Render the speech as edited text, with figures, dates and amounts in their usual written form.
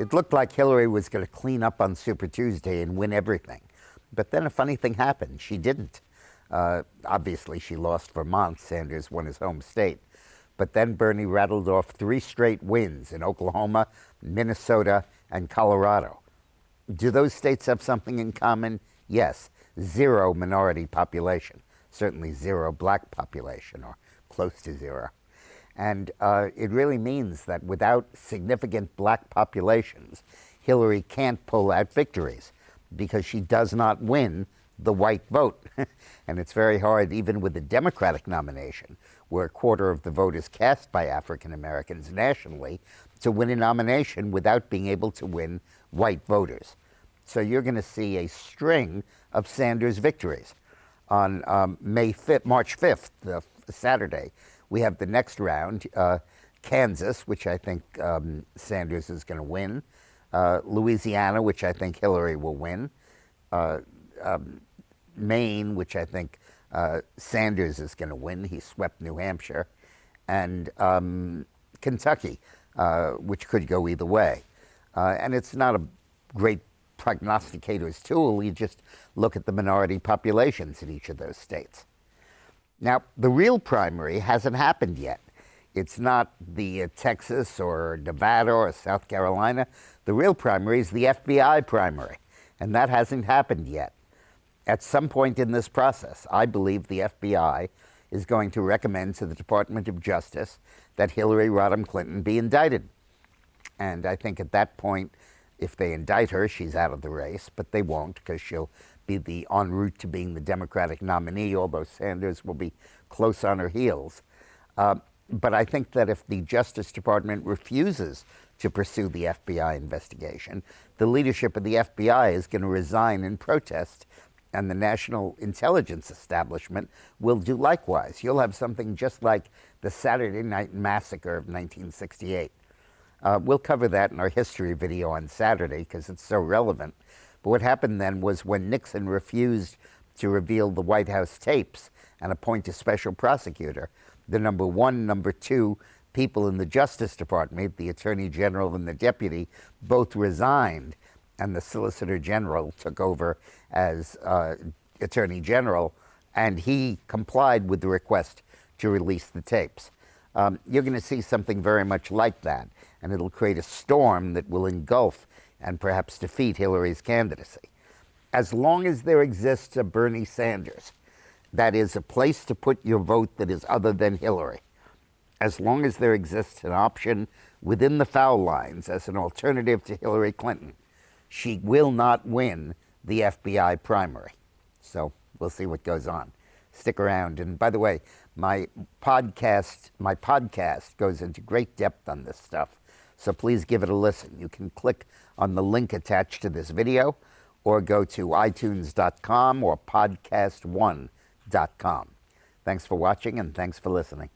It looked like Hillary was going to clean up on Super Tuesday and win everything. But then a funny thing happened. She didn't. Obviously, she lost Vermont. Sanders won his home state. But then Bernie rattled off 3 straight wins in Oklahoma, Minnesota, and Colorado. Do those states have something in common? Yes. 0 minority population. Certainly 0 black population, or close to 0. And it really means that without significant black populations, Hillary can't pull out victories because she does not win the white vote. And it's very hard, even with the Democratic nomination, where 1/4 of the vote is cast by African Americans nationally, to win a nomination without being able to win white voters. So you're going to see a string of Sanders victories. On March 5th, Saturday, we have the next round, Kansas, which I think Sanders is going to win, Louisiana, which I think Hillary will win, Maine, which I think Sanders is going to win. He swept New Hampshire, and Kentucky, which could go either way. And it's not a great prognosticator's tool. You just look at the minority populations in each of those states. Now, the real primary hasn't happened yet. It's not the Texas or Nevada or South Carolina. The real primary is the FBI primary, and that hasn't happened yet. At some point in this process, I believe the FBI is going to recommend to the Department of Justice that Hillary Rodham Clinton be indicted. And I think at that point, if they indict her, she's out of the race, but they won't, because she'll be en route to being the Democratic nominee, although Sanders will be close on her heels. But I think that if the Justice Department refuses to pursue the FBI investigation, the leadership of the FBI is going to resign in protest, and the National Intelligence Establishment will do likewise. You'll have something just like the Saturday Night Massacre of 1968. We'll cover that in our history video on Saturday because it's so relevant. But what happened then was when Nixon refused to reveal the White House tapes and appoint a special prosecutor, the number 1, number 2 people in the Justice Department, the Attorney General and the Deputy, both resigned, and the Solicitor General took over as Attorney General, and he complied with the request to release the tapes. You're going to see something very much like that, and it'll create a storm that will engulf and perhaps defeat Hillary's candidacy. As long as there exists a Bernie Sanders, that is a place to put your vote that is other than Hillary, as long as there exists an option within the foul lines as an alternative to Hillary Clinton, she will not win the FBI primary. So we'll see what goes on. Stick around. And by the way, my podcast goes into great depth on this stuff. So please give it a listen. You can click on the link attached to this video, or go to iTunes.com or podcast1.com. Thanks for watching, and thanks for listening.